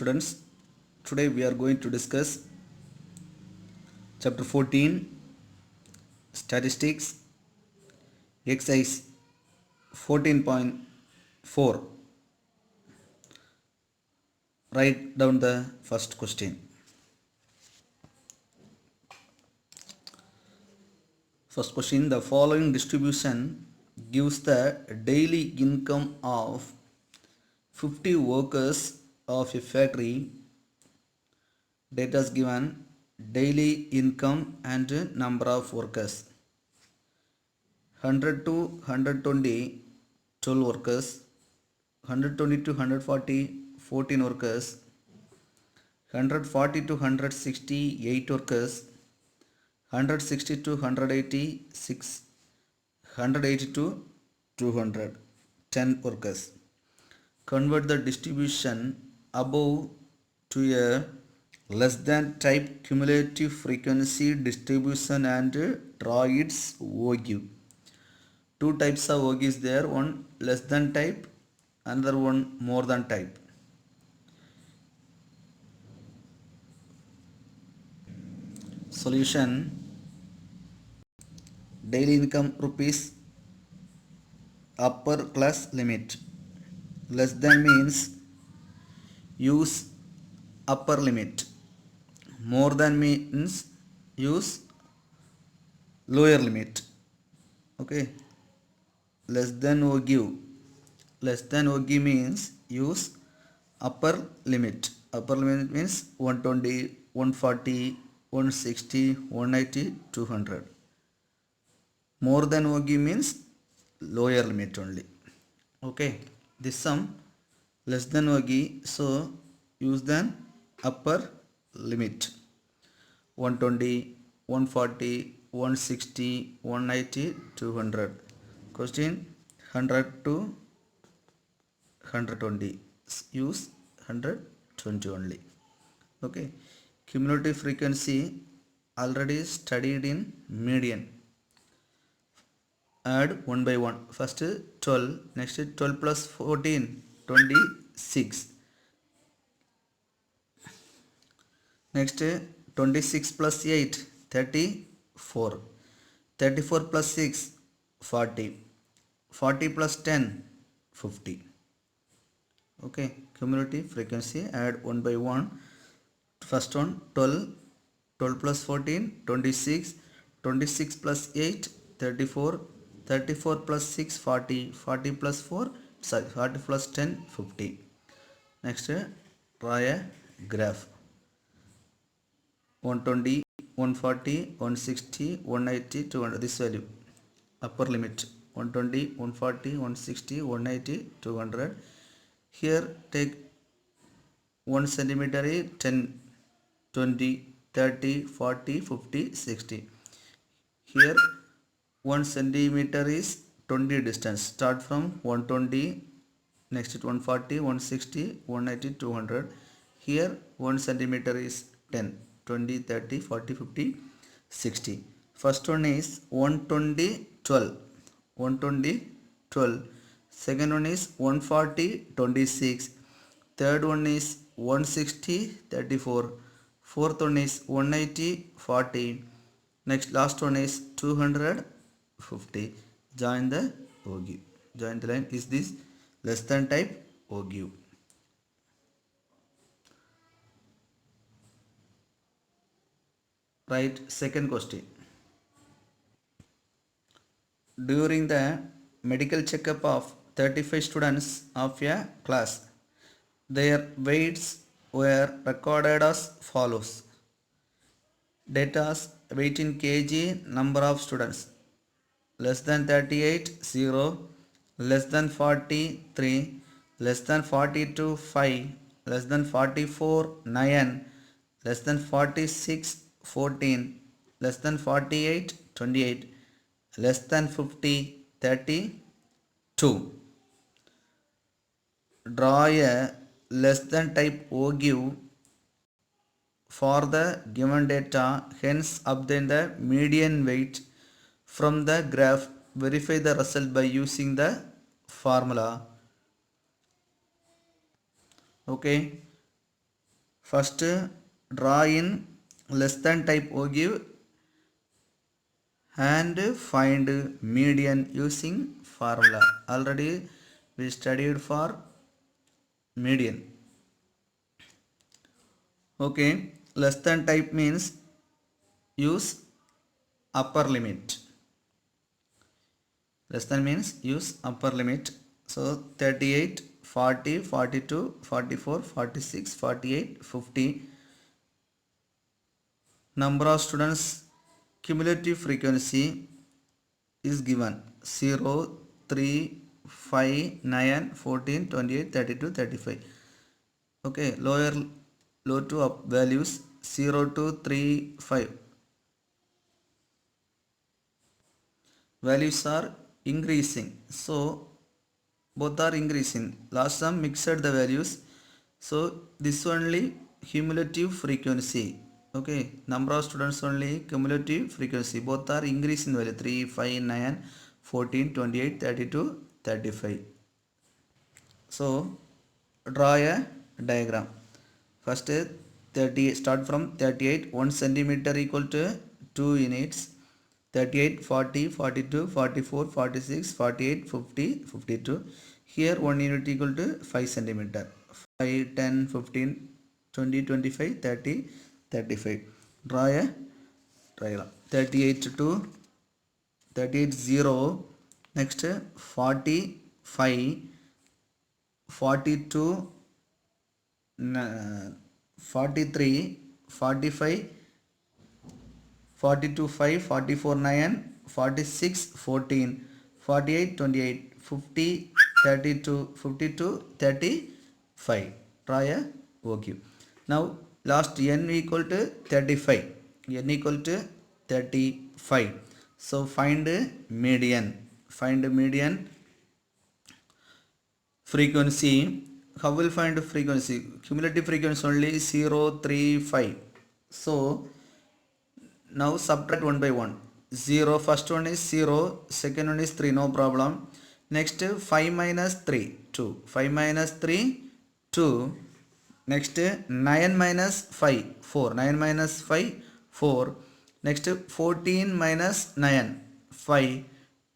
students. Today we are going to discuss chapter 14 statistics exercise 14.4. Write down the first question. First question, the following distribution gives the daily income of 50 workers of a factory. Data is given, daily income and number of workers. 100 to 120, 12 workers. 120 to 140, 14 workers. 140 to 160, 8 workers. 160 to 180, 6. 180 to 200, 10 workers. Convert the distribution above to a less than type cumulative frequency distribution and draw its OQ. Two types of OQ is there, one less than type, another one more than type. Solution, daily income rupees, upper class limit. Less than means use upper limit. More than means use lower limit. Okay. Less than OQ. Less than OQ means use upper limit. Upper limit means 120, 140, 160, 180, 200. More than OQ means lower limit only. Okay. This sum less than OQ, so use the upper limit. 120, 140, 160, 180, 200. Question 100 to 120. Use 120 only. Okay. Cumulative frequency already studied in median. Add 1 by 1. First 12. Next 12 plus 14. 26. Next 26 plus 8. 34. 34 plus 6. 40. 40 plus 10. 50. Okay. Cumulative frequency. Add 1 by 1. First one 12. 12 plus 14. 26. 26 plus 8. 34. 34 plus 6, 40, 40 plus 4, 40 plus 10, 50. Next, draw a graph. 120, 140, 160, 180, 200. This value, upper limit, 120, 140, 160, 180, 200. Here, take 1 centimeter is 10, 20, 30, 40, 50, 60. Here, 1 centimeter is 20 distance. Start from 120, next 140, 160, 180, 200. Here 1 centimeter is 10, 20, 30, 40, 50, 60. First one is 120, 12. 120, 12. Second one is 140, 26. Third one is 160, 34. Fourth one is 180, 40. Next last one is 200, 50. Join the OQ. Join the line. Is this less than type OQ? Right. Second question. During the medical checkup of 35 students of a class, their weights were recorded as follows. Data weight in kg, number of students. Less than 38, 0. Less than 40, 3. Less than 42, 5. Less than 44, 9. Less than 46, 14. Less than 48, 28. Less than 50, 32. Draw a less than type OQ for the given data, hence obtain the median weight from the graph. Verify the result by using the formula. Okay. First, draw in less than type ogive and find median using formula. Already we studied for median. Okay, less than type means use upper limit. Less than means use upper limit. So 38, 40, 42, 44, 46, 48, 50. Number of students, cumulative frequency is given 0, 3, 5, 9, 14, 28, 32, 35. Okay, low to up values 0 to 3, 5. Values are increasing. So both are increasing. Last sum mixed the values. So this only cumulative frequency. Okay, number of students only cumulative frequency. Both are increasing value 3, 5, 9, 14, 28, 32, 35. So draw a diagram. First 30, start from 38, 1 centimeter equal to 2 units. 38, 40, 42, 44, 46, 48, 50, 52. Here 1 unit equal to 5 centimeter. 5, 10, 15, 20, 25, 30, 35. Draw a triangle. 38 to 38, 0. Next 45, 42, 43, 45, 42, 5, 44, 9, 46, 14, 48, 28, 50, 32, 52, 35. Try a OQ. Now last n equal to 35. N equal to 35. So find median. Find median frequency. How will find frequency? Cumulative frequency only 0, 3, 5. So now subtract 1 by 1. 0, first one is 0, second one is 3, no problem. Next 5 minus 3, 2. 5 minus 3, 2. Next 9 minus 5, 4. 9 minus 5, 4. Next 14 minus 9, 5.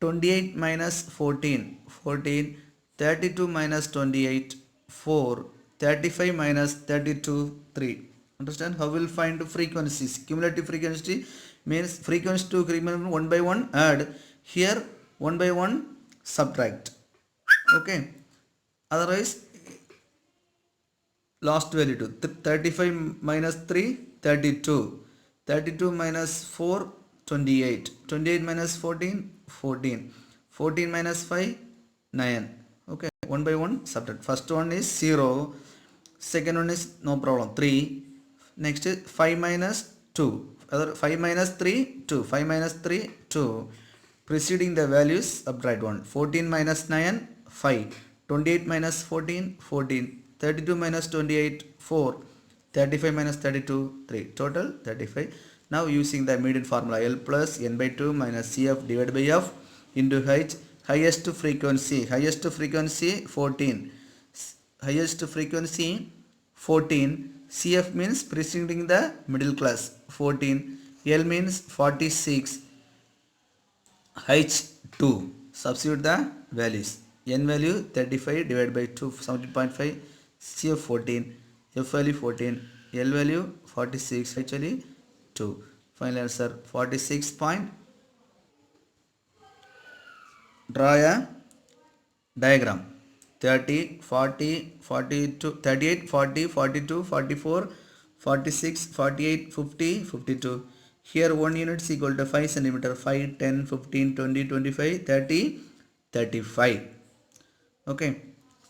28 minus 14, 14. 32 minus 28, 4. 35 minus 32, 3. Understand how we'll find frequencies? Cumulative frequency means frequency to remember 1 by 1 add. Here 1 by 1 subtract. Okay. Otherwise last value to 35 minus 3, 32. 32 minus 4, 28. 28 minus 14, 14. 14 minus 5, 9. Okay. 1 by 1 subtract. First one is 0. Second one is no problem 3. Next 5 minus 2. 5 minus 3, 2. 5 minus 3, 2. Preceding the values subtract 1. 14 minus 9, 5. 28 minus 14, 14. 32 minus 28, 4. 35 minus 32, 3. Total 35. Now using the median formula, L plus n by 2 minus CF divided by F into H. Highest frequency 14. Highest frequency 14. CF means preceding the middle class 14. L means 46. H 2. Substitute the values. N value 35 divided by 2, 17.5. CF 14. F value 14. L value 46. H value 2. Final answer 46 point. Draw a diagram. 30, 40, 42, 38, 40, 42, 44, 46, 48, 50, 52. Here 1 unit is equal to 5 centimeter. 5, 10, 15, 20, 25, 30, 35. Okay.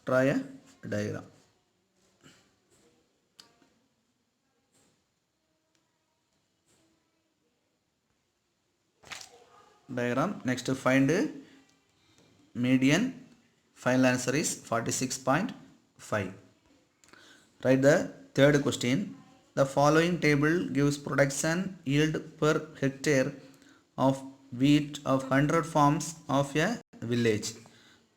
Try a diagram. Next to find median. Final answer is 46.5. Write the third question. The following table gives production yield per hectare of wheat of 100 farms of a village.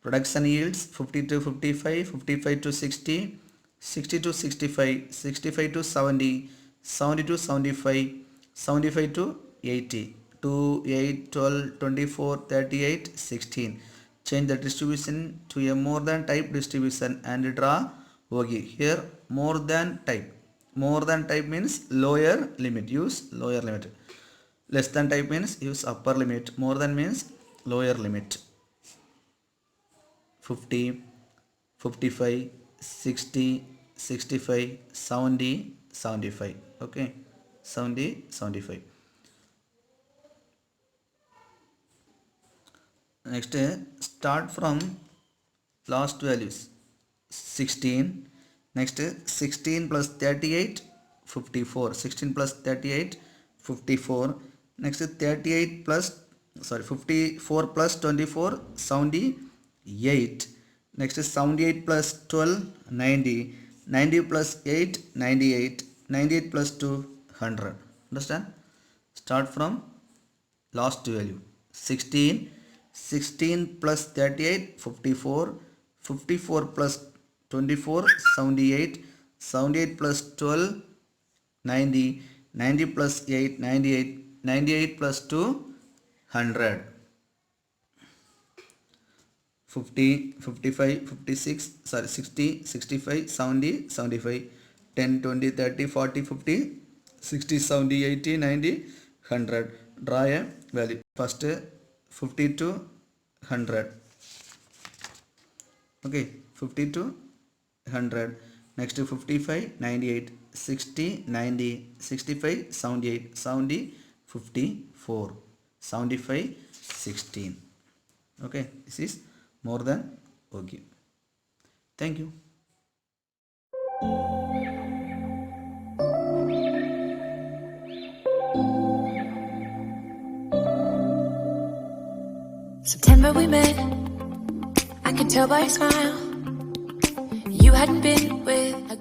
Production yields 50 to 55, 55 to 60, 60 to 65, 65 to 70, 70 to 75, 75 to 80, 2, 8, 12, 24, 38, 16. Change the distribution to a more than type distribution and draw OG. Here more than type. More than type means lower limit. Use lower limit. Less than type means use upper limit. More than means lower limit. 50, 55, 60, 65, 70, 75. Okay, 70, 75. Next, start from last values. 16. Next, 16 plus 38, 54. 16 plus 38, 54. Next, 38 plus 54 plus 24, 78. Next is 78 plus 12, 90. 90 plus 8, 98. 98 plus 2, 100. Understand? Start from last value. 16. 16 plus 38, 54. 54 plus 24, 78. 78 plus 12, 90. 90 plus 8, 98. 98 plus 2, 100. 50, 55, 56, 60, 65, 70, 75, 10, 20, 30, 40, 50, 60, 70, 80, 90, 100. Draw a value. First 50 to 100. Okay, 50 to 100. Next 55, 98, 60, 90, 65, 78, 70, 54, 75, 16. Okay, this is more than okay. Thank you. September we met, I could tell by your smile you hadn't been with a